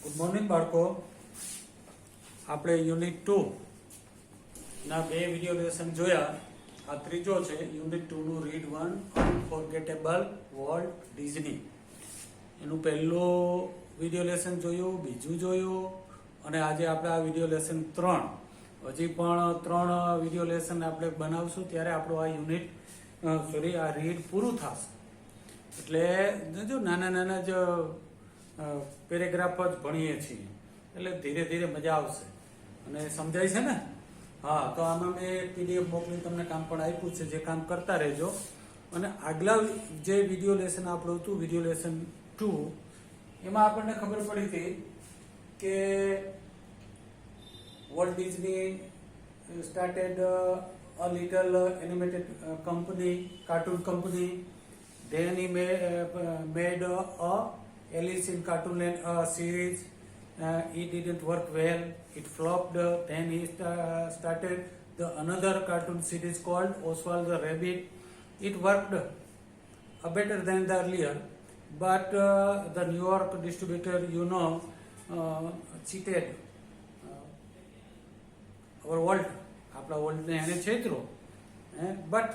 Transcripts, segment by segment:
Good morning બાળકો. આપણે unit 2 ના બે વિડીયો લેસન જોયા. આ ત્રીજો છે યુનિટ 2 નું રીડ 1 અનફોરગેટેબલ વોલ્ટ ડિઝની. એનું પહેલું વિડીયો લેસન જોયું, બીજું જોયું અને આજે આપણે આ વિડીયો લેસન 3 હજી પણ 3 વિડીયો લેસન આપણે બનાવશું ત્યારે આપણું આ યુનિટ આ રીડ પૂરું થશે. એટલે જો નાના નાના જ પેરેગ્રાફ જ ભણીએ છીએ એટલે ધીરે ધીરે મજા આવશે અને સમજાય છે ને. હા, તો આમાં મેં પીડીએફ મોકલી તમને કામ પણ આપ્યું છે, જે કામ કરતા રહેજો. અને આગલા જે વિડીયો લેસન આપણું હતું, વિડીયો લેસન 2, એમાં આપણને ખબર પડી હતી કે Walt Disney started a little animated company, cartoon company. Then he made a Alice in Cartoonland series. It didn't work well. It flopped. Then he started another cartoon series called Oswald the Rabbit. It worked better than the earlier, but the New York distributor, cheated our Walt. આપણા વોલ્ટને એને છેતરો. But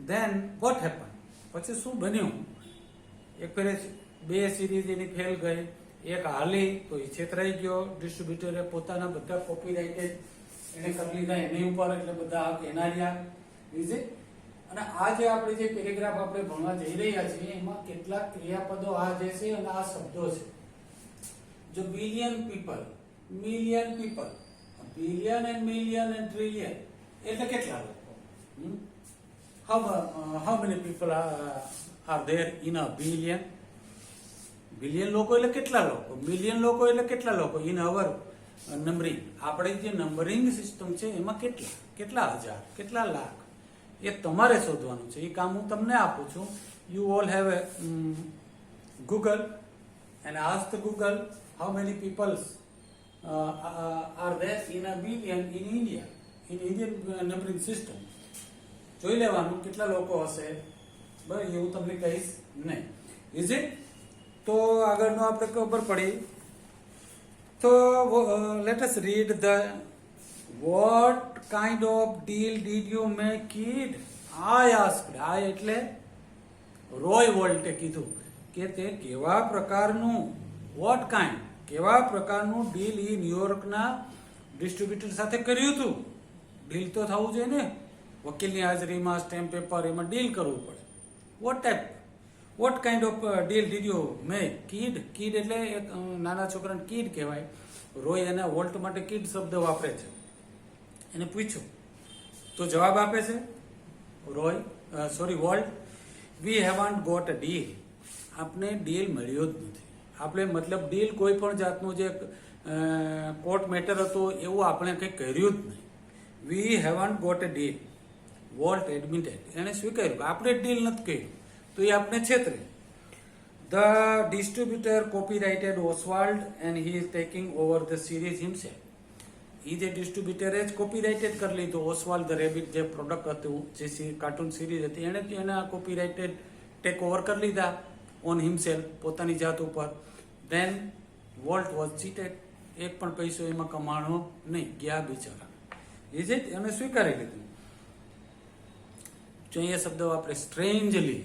then what happen, પછી શું બન્યું? એક ફેરે બે series એની fail ગઈ, એક હાલી તો એ છેતરાઈ ગયો. ડિસ્ટ્રીબ્યુટરે પોતાના બધા કોપીરાઇટેડ એને કરી લીધા એની ઉપર, એટલે બધા એના રહ્યા. અને આ જે આપણે જે પેરેગ્રાફ આપણે ભણવા જઈ રહ્યા છીએ એમાં કેટલાક ક્રિયાપદો આ જે છે અને આ શબ્દો છે. જો billion people, million people, billion and million and trillion એટલે કેટલા લોકો? how many people are there in a billion? Billion લોકો એટલે કેટલા લોકો? મિલિયન લોકો એટલે કેટલા લોકો? ઇન અવર નંબરિંગ, આપણે જે નંબરિંગ સિસ્ટમ છે એમાં કેટલા હજાર, કેટલા લાખ, એ તમારે શોધવાનું છે. એ કામ હું તમને આપું છું. You all have a Google and ask the Google how many people are there in a billion in India, in Indian numbering system. જોઈ લેવાનું કેટલા લોકો હશે. બરાબર, એવું તમને કહીશ નહીં. Is it? તો આગળનો આપણે ખબર પડી. તો let us read the what kind of deal did you make kid? I asked. I એટલે રોય વોલ્ટે કીધું કે તે કેવા પ્રકારનું, વોટ કાઇન્ડ, કેવા પ્રકારનું ડીલ એ ન્યુયોર્કના ડિસ્ટ્રીબ્યુટર સાથે કર્યું હતું. ડીલ તો થવું જોઈએ ને, વકીલની હાજરીમાં સ્ટેમ્પ પેપર એમાં ડીલ કરવું પડે. Vote kind of deal did you make kid? Kid એટલે એક નાના છોકરાને કિડ કહેવાય. રોય એના વોલ્ટ માટે કિડ શબ્દ વાપરે છે. એને પૂછ્યું તો જવાબ આપે છે Walt, we haven't got a deal. આપણે ડીલ મળ્યો જ નથી. આપણે મતલબ ડીલ કોઈ પણ જાતનું જે કોર્ટ મેટર હતો એવું આપણે કંઈ કર્યું જ નહીં. We haven't got a deal. Walt admitted, એને સ્વીકાર્યું કે આપણે ડીલ નથી કર્યું, તો એ આપણે છેતરે. The distributor copyrighted Oswald and he is taking over the series himself. એ જે ડિસ્ટ્રીબ્યુટરે જ કોપીરાઇટેડ કરી લીધું ઓસવાલ્ડ ધ રેબિટ, જે પ્રોડક્ટ હતું, જે કાર્ટૂન સિરીઝ હતી, એણે એના કોપીરાઇટેડ ટેક ઓવર કરી લીધા ઓન હિમસેલ્ફ, પોતાની જાત ઉપર. Then Walt was cheated. એક પણ પૈસો એમાં કમાણો નહીં, ગયા બિચારા. Is it? એને સ્વીકારી લીધું. જો અહીંયા શબ્દ આપણે સ્ટ્રેન્જલી,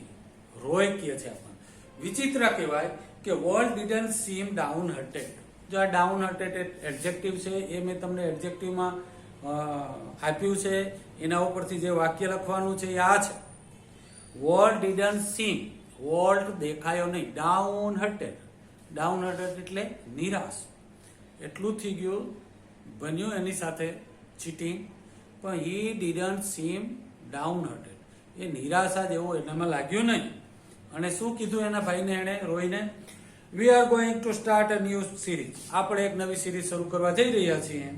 રોય કહે છે આપણને, વિચિત્ર કહેવાય કે Walt didn't seem downhearted. જો આ ડાઉન હર્ટેડ એડજેક્ટિવ છે, એ મેં તમને એડજેક્ટિવમાં આપ્યું છે. એના ઉપરથી જે વાક્ય લખવાનું છે એ આ છે. વોલ્ટ ડિડન્ટ સીમ, વોલ્ટ દેખાયો નહીં. ડાઉન હર્ટેડ, ડાઉન હર્ટેડ એટલે નિરાશ. એટલું થઈ ગયું, બન્યું એની સાથે ચીટિંગ, પણ હી ડિડન્ટ સીમ ડાઉન હર્ટેડ. એ નિરાશા જેવો એનામાં લાગ્યું નહીં. અને શું કીધું એના ભાઈને, એણે રોઈને? We are going to start a new series. આપણે એક નવી સિરીઝ શરૂ કરવા જઈ રહ્યા છીએ.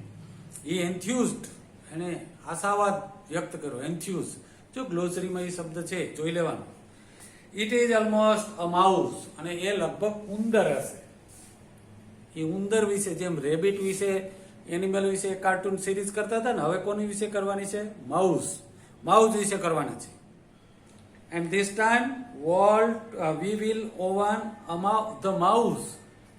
હી એન્થ્યુઝડ, એને આશાવાદ વ્યક્ત કર્યો. એન્થ્યુઝ, જો ગ્લોસરીમાં એ શબ્દ છે, જોઈ લેવાનો. It is almost a mouse, અને એ લગભગ ઉંદર હશે. એ ઉંદર વિશે, જેમ રેબિટ વિશે, એનિમલ વિશે કાર્ટૂન સિરીઝ કરતા હતા ને, હવે કોની વિશે કરવાની છે? માઉસ વિશે કરવાની છે. And this time we will own the mouse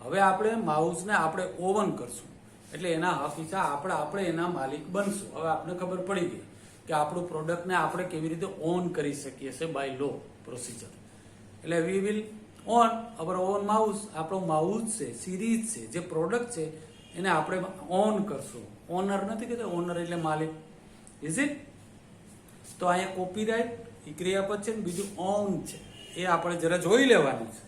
હવે આપણે માઉસને આપણે ઓવન કરશું એટલે એના હક હિસ્સા આપણે એના માલિક બનશું. હવે આપણે ખબર પડી ગઈ કે આપણું પ્રોડક્ટને આપણે કેવી રીતે ઓન કરી શકીએ છીએ બાય લો પ્રોસિજર. એટલે we will own our own mouse. આપણો માઉસ છે, સિરીઝ છે, જે પ્રોડક્ટ છે એને આપણે ઓન કરશું. ઓનર નથી કહેતા, ઓનર એટલે માલિક. Is it? તો અહીંયા કોપીરાઇટ એ ક્રિયાપદ છે ને બીજું ઓન છે, એ આપણે જરા જોઈ લેવાનું છે,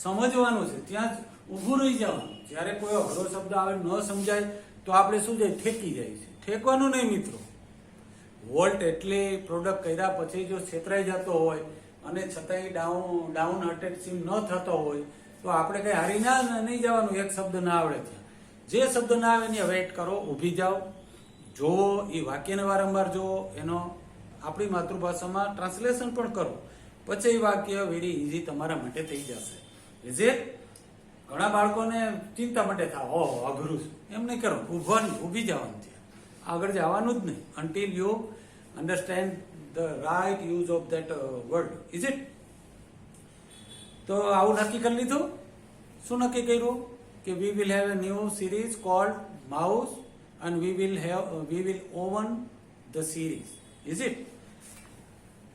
સમજવાનું છે. ત્યાં જ ઊભું રહી જવાનું. જ્યારે કોઈ અઘરો શબ્દ આવે ન સમજાય તો આપણે શું જાય, ઠેકી જાય છે. ઠેકવાનું નહીં મિત્રો. વોલ્ટ એટલે પ્રોડક્ટ કર્યા પછી જો છેતરાઈ જતો હોય અને છતાંય ડાઉન હાર્ટેડ સીમ ન થતો હોય તો આપણે કઈ હારી નહીં જવાનું. એક શબ્દ ના આવડે ત્યાં જે શબ્દ ના આવે એની વેઇટ કરો, ઊભી જાઓ, જોવો, એ વાક્યને વારંવાર જોવો, એનો આપણી માતૃભાષામાં ટ્રાન્સલેશન પણ કરો, પછી એ વાક્ય વેરી ઇઝી તમારા માટે થઈ જશે. Is it? ઘણા બાળકોને ચિંતા માટે થાય, ઓહ અઘરું છે, એમ નહીં કરો, ઊભી જવાનું છે, આગળ જવાનું જ નહીં until you understand the right use of that word. Is it? તો આવું નક્કી કરી લીધું. શું નક્કી કર્યું? કે we will have a new series called mouse and we will own the series. Is it?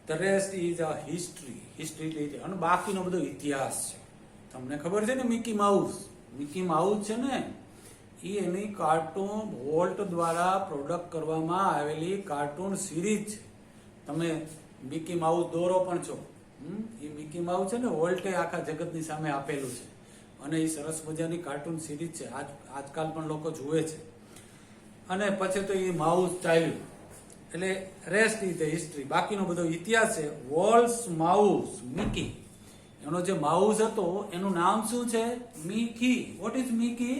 The rest is a history. અને બાકીનો બધો ઇતિહાસ છે. તમને ખબર છે ને મિકી માઉસ છે ને, એ એની કાર્ટૂન વોલ્ટ દ્વારા પ્રોડક્ટ કરવામાં આવેલી કાર્ટૂન સિરીઝ છે. તમે મિકી માઉસ દોરો પણ છો. એ મિકી માઉસ છે ને વોલ્ટે આખા જગતની સામે આપેલું છે અને એ સરસ મજાની કાર્ટૂન સિરીઝ છે. આજકાલ પણ લોકો જુએ છે. અને પછી તો એ માઉસ ચાલ્યું એટલે રેસ્ટ ઇઝ ધ હિસ્ટ્રી. બાકીનો બધો ઇતિહાસ છે. વોલ્સ માઉસ મિકી, એનો જે માઉસ હતો એનું નામ શું છે? મિકી. What is Mickey?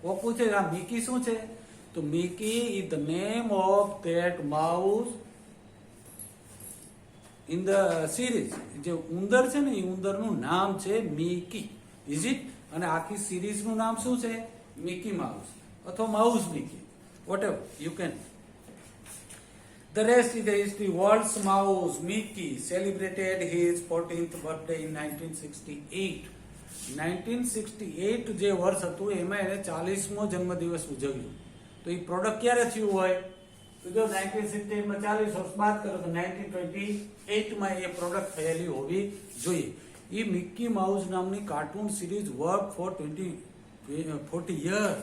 ઓ પૂછે આ મિકી શું છે? તો Mickey is the name of that mouse in the series. જે ઉંદર છે ને એ ઉંદરનું નામ છે મિકી. Is it? અને આખી સિરીઝનું નામ શું છે? મિકી માઉસ અથવા Mouse Mickey, whatever you can. The rest is the history. Walt's mouse Mickey celebrated his 14th birthday in 1968. 1968 જે વર્ષ હતું એમાં એને 40મો જન્મદિવસ ઉજવ્યો. તો એ પ્રોડક્ટ ક્યારે થયું હોય? તો જો 1968 માં 40 વર્ષ બાદ કરો તો 1928 માં એ પ્રોડક્ટ થયેલી હોવી જોઈએ. એ મિકી માઉસ નામની cartoon series work four 40 years.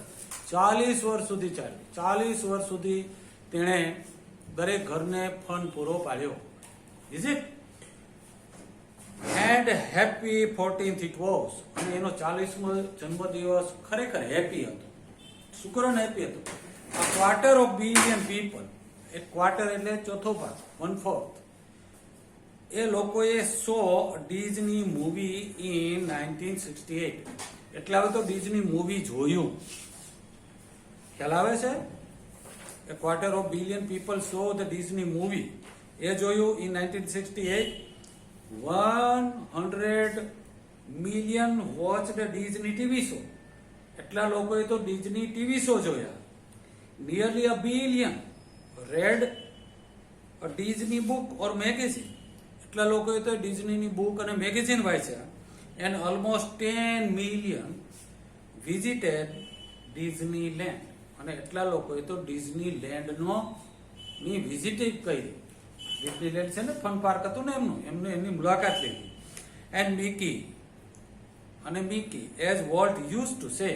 40 વર્ષ સુધી ચાલ્યું. 40 વર્ષ સુધી તેણે દરેક ઘરને ફન પૂરો પાડ્યો. Is it? And happy 14th it was. અને એનો 40મો જન્મદિવસ ખરેખર હેપી હતો. શુક્રન હેપી હતો. A quarter of billion people, એક ક્વાર્ટર એટલે ચોથો ભાગ, 1/4, એ લોકોએ સો ડિઝની મૂવી ઇન 1968. એટલે હવે તો ડિઝની મૂવી જોયું. ખ્યાલ આવે છે? A quarter of billion people saw the Disney movie. એ જોયું in 1968. 100 million watched the Disney TV show. એટલા લોકોએ તો ડિઝની ટીવી શો જોયા. Nearly a billion read a Disney book or magazine. એટલા લોકોએ તો ડિઝનીની બુક અને મેગેઝિન વાંચ્યા. And almost 10 million visited Disneyland. અને એટલા લોકોએ તો ડિઝનીલેન્ડનો ની વિઝિટ કરી. ડિઝનીલેન્ડ છે ને ફન પાર્ક હતું ને એમની મુલાકાત લીધી. એન્ડ મિકી અને Mickey as volt use to સે.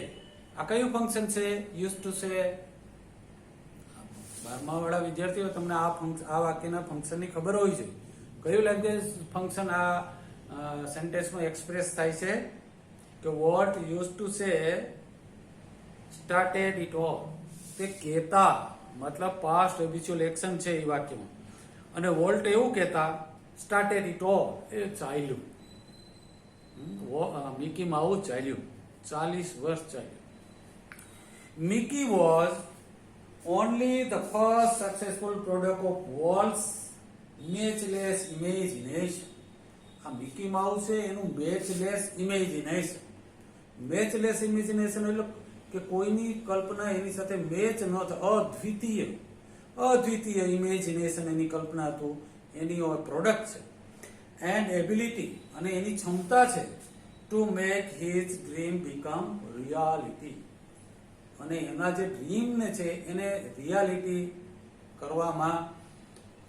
આ કયું ફંક્શન છે? યુઝ ટુ સે. 12મા વાળા વિદ્યાર્થીઓ તમને આ વાક્યના ફંક્શનની ખબર હોય છે. કયું લેંગ્વેજ ફંક્શન આ સેન્ટેન્સમાં એક્સપ્રેસ થાય છે? કે what use to say started it all. તે કહેતા મતલબ પાસ્ટ હેબિચ્યુઅલ એક્શન છે એ વાક્યમાં. અને વોલ્ટ એવું કહેતા સ્ટાર્ટેડ ઇટ ઓલ, એ ચાલ્યું. મિકી માઉસ ચાલ્યું. 40 વર્ષ ચાલ્યું. Mickey was only the first successful product of Walt's matchless imagination. આ મિકી માઉસ છે એનું મેચલેસ ઇમેજિનેશન. મેચલેસ ઇમેજિનેશન એટલે કે કોઈની કલ્પના એની સાથે મેચ ન થાય. અદ્વિતીય ઇમેજિનેશન એની કલ્પના હતું, એની પ્રોડક્ટ છે. એન્ડ એબિલિટી અને એની ક્ષમતા છે to make his dream become reality. અને એના જે ડ્રીમ ને છે એને રિયાલિટી કરવામાં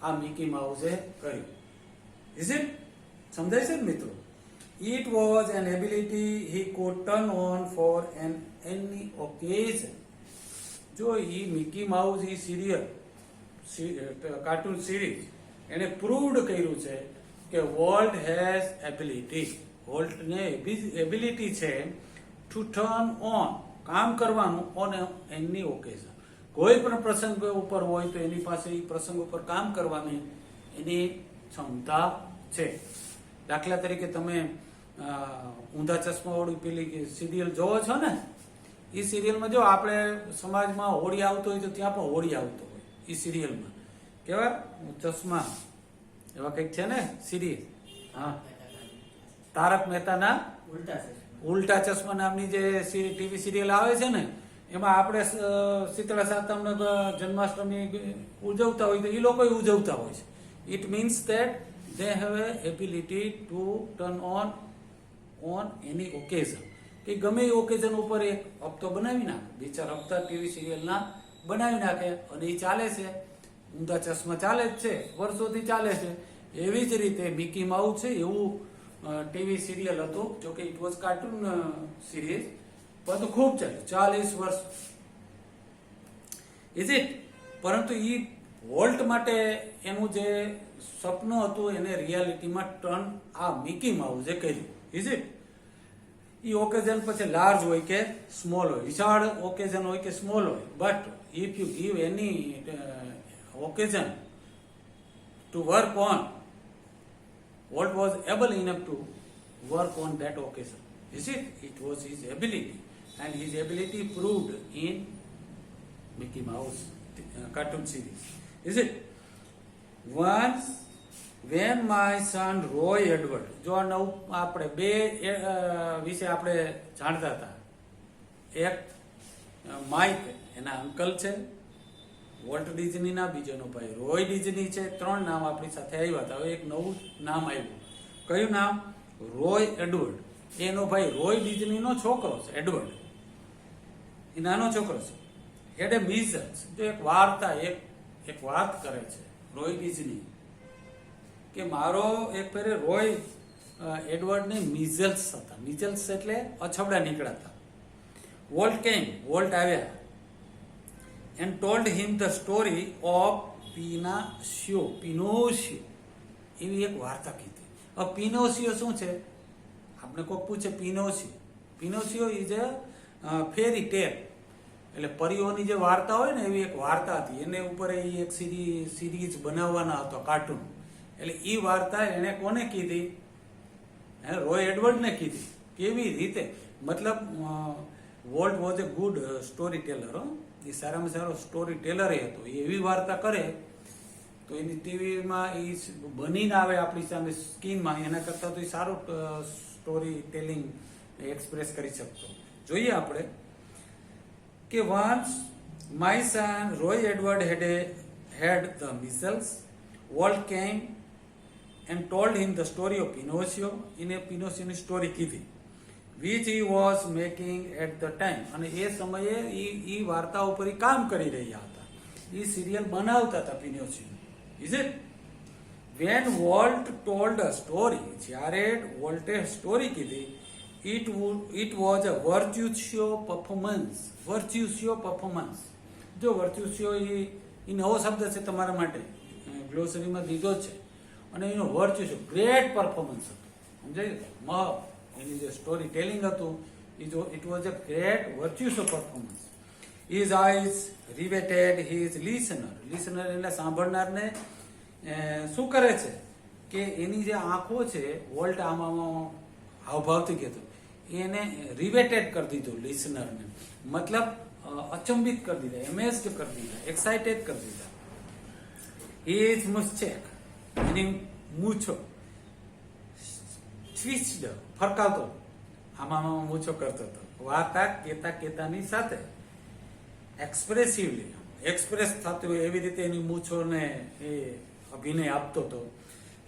આ મિકી માઉસે કર્યું. Is it? સમજાય છે ને મિત્રો? It was an ability he could turn on for any occasion. જો ઈ મિકી માઉસ ઈ સિરિયલ કાર્ટૂન સિરીઝ એને પ્રૂવડ કર્યું છે કે વોલ્ટ હેઝ એબિલિટી. વોલ્ટને એબિલિટી છે ટુ ટર્ન ઓન, કામ કરવાનું, ઓન એની ઓકેઝન. કોઈ પણ પ્રસંગ ઉપર હોય તો એની પાસે એ પ્રસંગ ઉપર કામ કરવાની એની ક્ષમતા છે. દાખલા તરીકે તમે ઊંધા ચશ્મા વાળું પેલી સિરિયલ જોવો છો ને, એ સિરિયલમાં જો આપણે સમાજમાં હોળી આવતો હોય તો ત્યાં પણ હોળી આવતો હોય. એ સિરિયલમાં કેવા ચશ્મા એવા કંઈક છે ને સિરીઝ, હા, તારક મહેતાના ઉલ્ટા ચશ્મા નામની જે ટીવી સિરિયલ આવે છે ને, એમાં આપણે શીતળા સાતમ જન્માષ્ટમી ઉજવતા હોય તો એ લોકો ઉજવતા હોય છે. It means that they have a ability to turn on any occasion. કે ગમે એ ઓકેઝન ઉપર એક હપ્તો બનાવી નાખે, બે ચાર હપ્તા ટીવી સિરિયલના બનાવી નાખે અને એ ચાલે છે. ઊંધા ચશ્મા ચાલે જ છે, વર્ષોથી ચાલે છે. એવી જ રીતે મિકી માઉસ છે એવું ટીવી સિરિયલ હતું. જોકે ઇટ વોઝ કાર્ટૂન સિરીઝ, પરંતુ ખૂબ ચાલે, 40 વર્ષ. Is it? પરંતુ એ વોલ્ટ માટે એનું જે સપનું હતું એને રિયાલિટીમાં ટર્ન આ મિકી માઉસે કર્યું. Is it? એ ઓકેઝન પછી લાર્જ હોય કે સ્મોલ હોય, વિશાળ ઓકેઝન હોય કે સ્મોલ હોય, but if you give any occasion to work on, volt was able enough to work on that occasion. Is it? It was his ability, and his ability proved in Mickey Mouse cartoon series. Is it? Once when my son Roy Edward, જો નવું આપણે બે વિશે આપણે જાણતા હતા. એક Mike એના અંકલ છે વોલ્ટ ડિઝનીના, બીજાનો ભાઈ રોય ડિઝની છે. 3 નામ આપણી સાથે આવ્યા હતા. હવે એક નવું નામ આવ્યું. કયું નામ? રોય એડવર્ડ. એનો ભાઈ રોય ડિઝનીનો છોકરો છે એડવર્ડ, એ નાનો છોકરો છે. હેડ એ મિઝલ્સ. જો એક વાર્તા એક વાત કરે છે રોય ડિઝની કે મારો એક ફેરે રોય એડવર્ડને મિઝલ્સ હતા. મિઝલ્સ એટલે અછબડા નીકળ્યા. વોલ્ટ કેમ, વોલ્ટ આવ્યા and told him the story of Pinocchio. એવી એક વાર્તા કીધી. હવે પિનોશિયો શું છે? આપણે કોઈ પૂછે પિનોશિયો ઇઝ અ ફેરી ટેલ, એટલે પરીઓની જે વાર્તા હોય ને એવી એક વાર્તા હતી. એને ઉપર એ એક સિરીઝ બનાવવાના હતો કાર્ટૂન. એટલે એ વાર્તા એને કોને કીધી? રોય એડવર્ડને કીધી. કેવી રીતે? મતલબ Walt was a good story teller. એ સારામાં સારો સ્ટોરી ટેલર હતો. એવી વાર્તા કરે તો એની ટીવીમાં એ બનીને આવે આપણી સામે સ્ક્રીનમાં, એના કરતાં તો એ સારું સ્ટોરી ટેલિંગ એક્સપ્રેસ કરી શકતો. જોઈએ આપણે કે once my son Roy Edward had the measles, Walt came and told him the story of Pinocchio. એને પિનોશિયોની સ્ટોરી કીધી, which he was making at the time. અને એ સમયે એ વાર્તા ઉપર કામ કરી રહ્યા હતા. એ સિરિયલ બનાવતા હતા પિનોશિયો. Is it? When Walt told a story, જ્યારે વોલ્ટે સ્ટોરી કીધી, it was a virtuoso performance. જો વર્ચ્યુસિયો એ નવો શબ્દ છે તમારા માટે, ગ્લોસરીમાં દીધો છે. અને એનો વર્ચ્યુસિયો ગ્રેટ પરફોર્મન્સ હતું. સમજાય? એની જે સ્ટોરી ટેલિંગ હતું, it was a great virtuous performance. His eyes riveted his listener. Listener એટલે સાંભળનારને શું કરે છે કે એની જે આંખો છે, વોલ્ટ આમાં હાવભાવથી કહેતો, એને રિવેટેડ કરી દીધું લિસનરને. મતલબ અચંબિત કરી દીધા, એમેઝડ કરી દીધા, એક્સાઇટેડ કરી દીધા. હિઝ મુસ્ચેક, એની મૂછો, સ્વિચ્ડ, ફરકાવતો, આમાં મૂછો કરતો હતો. વાર્તા કેતાની સાથે એક્સપ્રેસિવલી એક્સપ્રેસ થતું હોય એવી રીતે એની મૂછોને એ અભિનય આપતો હતો.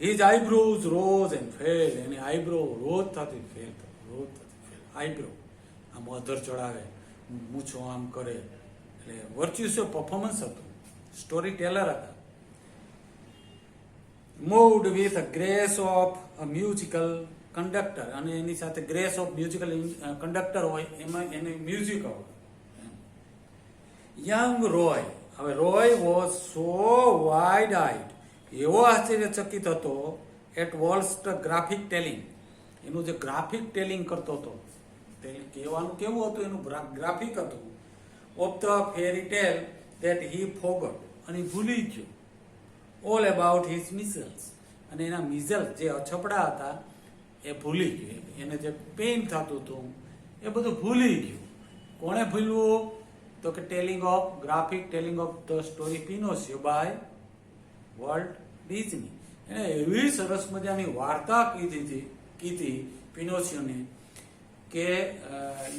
His eyebrows rose and fail. Any eyebrow રોજ થતી ગ્રોથ આઈબ્રો આમ અધર ચડાવે, મૂછો આમ કરે, એટલે વર્ચ્યુઅસ પરફોર્મન્સ હતું, સ્ટોરી ટેલર હતા. Moved with grace of a musical conductor, અને એની સાથે ગ્રેસ ઓફ મ્યુઝિકલ કંડક્ટર હોય એમાં એને મ્યુઝિક હોય. યંગ રોય, હવે Roy was so wide eyed, એવો આશ્ચર્યચકિત હતો એટ વોલ્સ્ટ ગ્રાફિક ટેલિંગ, એનું જે ગ્રાફિક ટેલિંગ કરતો હતો, તે કહેવાનું કેવું હતું, એનું ગ્રાફિક હતું, of the fairy tale that he forgot, અને ભૂલી ગયો, ઓલ અબાઉટ હિઝ મિઝલ્સ, અને એના મિઝલ જે અછપડા હતા એ ભૂલી ગયો, એને જે પેઇન થતું હતું એ બધું ભૂલી ગયું. કોણે ભૂલવું? તો કે telling of graphic telling of the story Pinocchio by Walt Disney. એને એવી સરસ મજાની વાર્તા કીધી પિનોશિયોને કે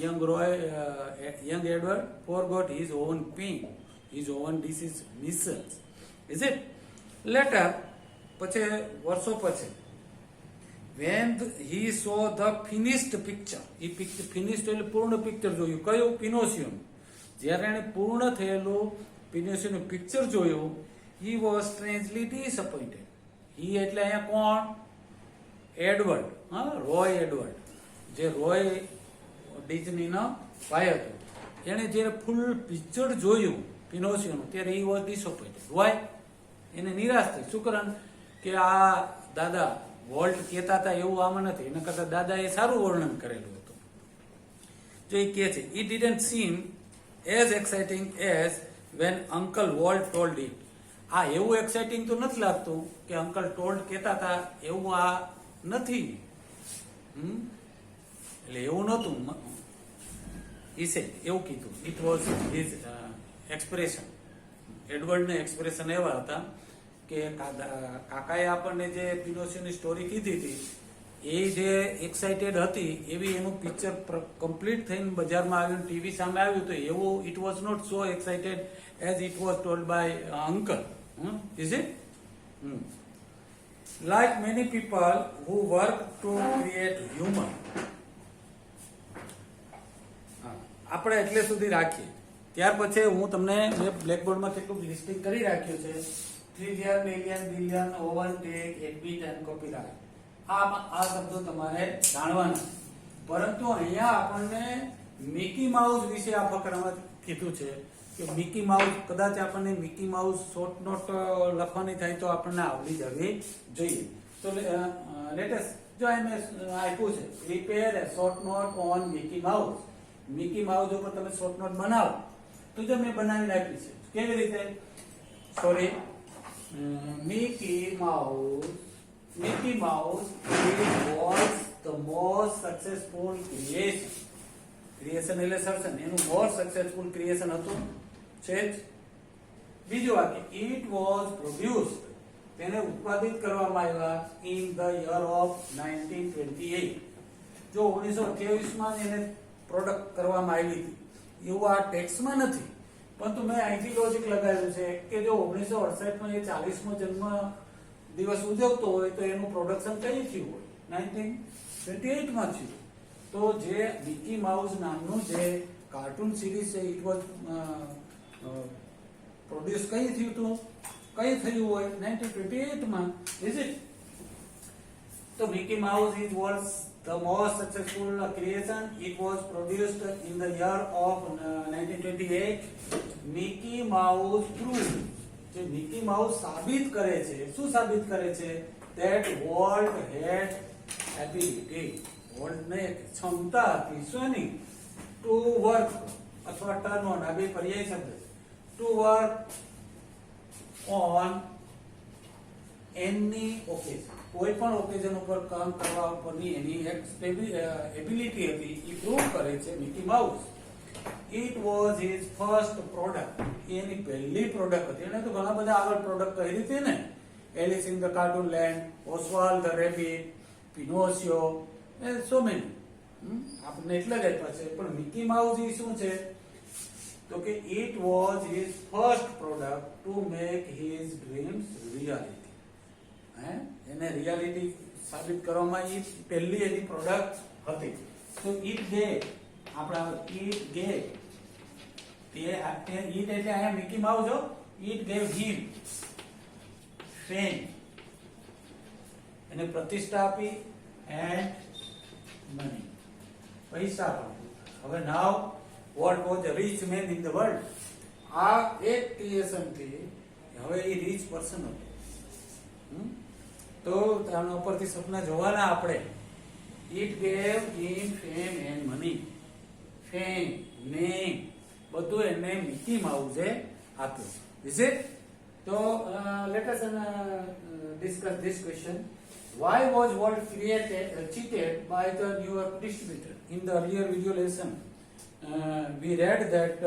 young Edward forgot his own pain, his own disease measles. Is it? Later, પછી વર્ષો પછી, when he saw the finished picture, finished એટલે પૂર્ણ પિક્ચર જોયું. કયું? પિનોશિયોનું. જ્યારે એને પૂર્ણ થયેલું પિનોશિયોનું પિક્ચર જોયું, he was strangely disappointed. he એટલે અહીંયા કોણ? એડવર્ડ, હા, રોય એડવર્ડ, જે રોય ડિઝનીનો ભાઈ હતો. એણે જ્યારે ફૂલ પિક્ચર જોયું પિનોશિયોનું ત્યારે he was disappointed. why? એને નિરાશ થઈ. શું કારણ કે આ દાદા વોલ્ટ કહેતા હતા એવું આમાં નથી, એના કરતા દાદાએ સારું વર્ણન કરેલું હતું. જો એ કહે છે, it didn't seem as exciting as when Uncle Walt told it. આ એવું એક્સાઇટિંગ તો નથી લાગતું કે અંકલ ટોલ્ડ કહેતા હતા એવું આ નથી. એટલે એવું નહોતું. એવું કીધું. It was his expression. એડવર્ડના એક્સપ્રેશન એવા હતા કે કાકાએ આપણને જે પિનોશિયોની સ્ટોરી કીધી હતી એ જે એક્સાઇટેડ હતી એવી એનું પિક્ચર કમ્પ્લીટ થઈને બજારમાં આવ્યું, ટીવી સામે આવ્યું, તો એવું it was not so excited as it was told by uncle. Is it? Like many people who work to create humour. આપણે એટલે સુધી રાખીએ. ત્યાર પછી હું તમને બ્લેકબોર્ડમાં કેટલું લિસ્ટિંગ કરી રાખ્યું છે. Trillion, million, billion, overtake, admit and copyright. આ શબ્દો તમારે જાણવાના. પરંતુ અહીંયા આપણને મિકી માઉસ વિશે આ ફકરામાં કીધું છે કે મિકી માઉસ, કદાચ આપણને મિકી માઉસ શોર્ટ નોટ લખવાની થાય તો આપણને આવડી જવી જોઈએ. તો લેટેસ્ટ જો એમ આપ્યું છે, prepare A short note on Mickey mouse. Mickey mouse ઉપર તમે શોર્ટ નોટ બનાવો તો જો મેં બનાવીને આપી છે. કેવી રીતે? Sorry, Mickey Mouse was the most successful creation. Creation એટલે સર્જન, એનું most successful creation હતું છે જ. બીજું વાક્ય, it was produced, તેને ઉત્પાદિત કરવામાં આવ્યા in the year of 1928. જો 1928માં એને પ્રોડક્ટ કરવામાં આવી હતી એવું આ ટેક્સમાં નથી, પરંતુ મેં અહીંથી લોજિક લગાવ્યું છે કે જો 1968માં એ 40મો જન્મ દિવસ ઉજવતો હોય તો એનું પ્રોડક્શન કઈ થયું હોય? 1928માં થયું. તો જે મિકી માઉસ નામનું જે કાર્ટૂન સિરીઝ છે ઇટ વોઝ પ્રોડ્યુસ કઈ થયું હતું? કઈ થયું હોય? 1928માં. Is it? તો Mickey Mouse is was the most successful creation. It was produced in the year of 1928. Mickey Mouse proved, જે મિકી માઉસ સાબિત કરે છે, શું સાબિત કરે છે? that Walt had ability, વોલ્ટને ક્ષમતા હતી શોની? ટુ વર્ક અથવા ટર્ન ઓન, આ બે પર્યાય શબ્દ છે. To work on any occasion, કોઈ પણ ઓકેઝન ઉપર કામ કરવા ઉપરની એની એક એબિલિટી હતી એ પ્રૂવ કરે છે Mickey Mouse. It was his first product, એની પહેલી પ્રોડક્ટ હતી. એને તો ઘણા બધા આગળ પ્રોડક્ટ કરી હતી ને, Alice in the cartoon land, Oswald the rabbit, Pinocchio, so many. આપણને એટલે જ આપ્યા છે. પણ મિકી માઉસ એ શું છે? તો કે it was his first product to make his dreams reality. એને રિયાલિટી સાબિત કરવામાં એ પહેલી એની પ્રોડક્ટ હતી. So it gave આપણા it gave તે it એટલે અહીંયા મિકી માઉસ જો it gave him fame એને પ્રતિષ્ઠા આપી and money પૈસા પણ. હવે now what was a rich man in the world? આ એક ક્રિએશન થી હવે એ રીચ પર્સન હતો. તો આના ઉપરથી સપના જોવાના આપણે. It gave him fame and money. Fame, name, બધું એને મિકી માઉસે આપ્યું. Is it? So let us discuss this question. Why was Walt cheated by the New York distributor? In the earlier video lesson, we read that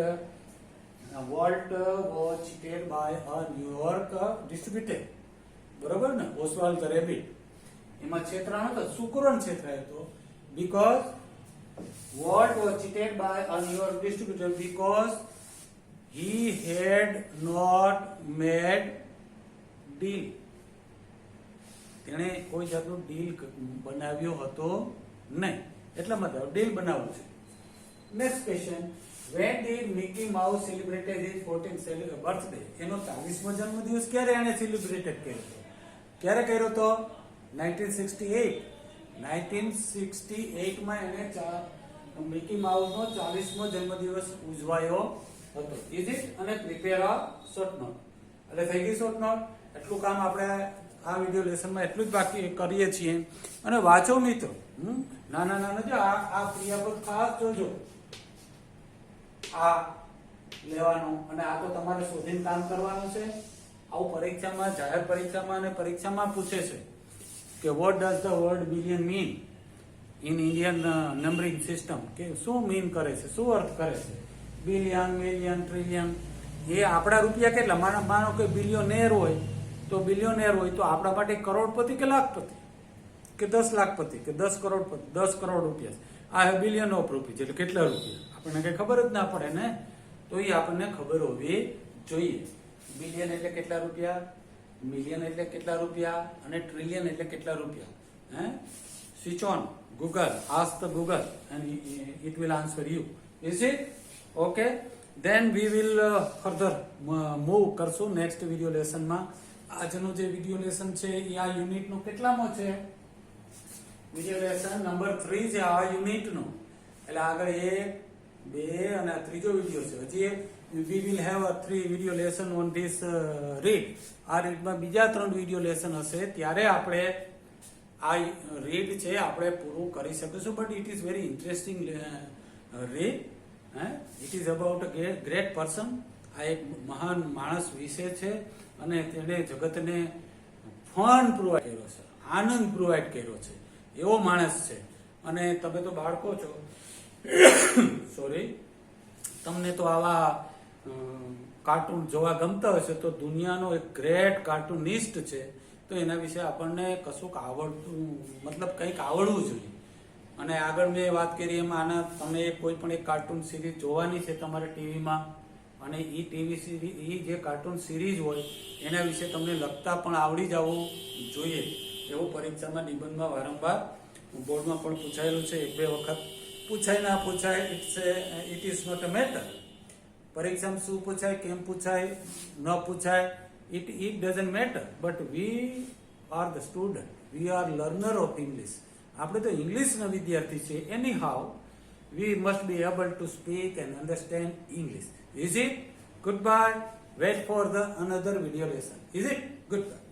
Walt was cheated by a New York distributor. બરોબર ને? ઓસ્વાલ્ડ the rabbit. એમાં છેતરાણો તો સુકુરન છેતરાયો હતો because Walt was cheated by a New York distributor because he had not made deal. તેણે કોઈ જાતનું deal બનાવ્યો હતો નહીં. એટલા માટે ડીલ બનાવવું છે. Next question, when did Mickey Mouse celebrated his 14th birthday? એનો 40મો જન્મદિવસ ક્યારે એણે સેલિબ્રેટેડ કર્યો હતો? ક્યારે કર્યો હતો? 1968. 1968 માં એને મિકી માઉસ નો 40મો જન્મદિવસ ઉજવાયો હતો. Is it? અને પ્રિપેર અ શોર્ટ નોટ. એટલે થઈ ગઈ શોર્ટ નોટ. એટલું કામ આપણે આ વિડિયો લેસનમાં એટલું જ બાકી કરીએ છીએ. અને વાંચો મિત્રો. નાના નાના જો આ ક્રિયાપદ ખાસ જોજો. આ લેવાનું અને આ તો તમારે શોધીને કામ કરવાનું છે. આવું પરીક્ષામાં, જાહેર પરીક્ષામાં અને પરીક્ષામાં પૂછે છે કે what does the word billion mean in Indian numbering system? કે શું મીન કરે છે, શું અર્થ કરે છે? Billion, million, trillion. એ આપણા રૂપિયા કેટલા? માનો કે બિલિયોનેર હોય તો આપણા માટે કરોડપતિ કે લાખપતિ કે 10 લાખપતિ કે 10 કરોડપતિ, 10 કરોડ રૂપિયા. આ બિલિયન ઓફ રૂપીઝ એટલે કેટલા રૂપિયા? આપણને કઈ ખબર જ ના પડે ને. તો એ આપણને ખબર હોવી જોઈએ. બિલિયન એટલે કેટલા રૂપિયા, મિલિયન એટલે કેટલા રૂપિયા અને ટ્રિલિયન એટલે કેટલા રૂપિયા. Switch on Google, ask the Google and it will answer you. Is it? Okay. Then we will further move કરશું નેક્સ્ટ વિડિયો લેસનમાં. આજનો જે વિડિયો લેસન છે એ આ યુનિટનો કેટલામો છે? વિડિયો લેસન નંબર 3 છે આ યુનિટનો. એટલે આગળ 1, 2 અને આ ત્રીજો વિડિયો છે. હજી we will have a 3 video lesson on this read. આ રીડમાં બીજા 3 વિડિયો લેસન હશે ત્યારે આપણે આ રીડ છે આપણે પૂરું કરી શકીશું. But it is very interesting read. It is about a great person. આ એક મહાન માણસ વિશે છે અને તેણે જગતને ફન પ્રોવાઈડ કર્યો છે, આનંદ પ્રોવાઈડ કર્યો છે. એવો માણસ છે. અને તમે તો બાળકો છો, સોરી, તમને તો આવા કાર્ટૂન જોવા ગમતા હશે તો દુનિયાનો એક ગ્રેટ કાર્ટૂનિસ્ટ છે. તો એના વિશે આપણને કશુંક આવડતું, મતલબ કંઈક આવડવું જોઈએ. અને આગળ મેં વાત કરી એમ આના તમે કોઈ પણ એક કાર્ટૂન સિરીઝ જોવાની છે તમારે ટીવીમાં અને એ ટીવી સિરીઝ, એ જે કાર્ટૂન સિરીઝ હોય એના વિશે તમને લખતા પણ આવડી જવું જોઈએ. એવું પરીક્ષામાં નિબંધમાં વારંવાર બોર્ડમાં પણ પૂછાયેલું છે. 1-2 વખત પૂછાય ના પૂછાય, it is not a matter. પરીક્ષામાં શું પૂછાય, કેમ પૂછાય, ન પૂછાય, it doesn't matter. But we are the student, we are learner of English. આપણે તો ઇંગ્લિશના વિદ્યાર્થી છે. anyhow we must be able to speak and understand English. Is it? Goodbye. Wait for the another video lesson. Is it? Goodbye.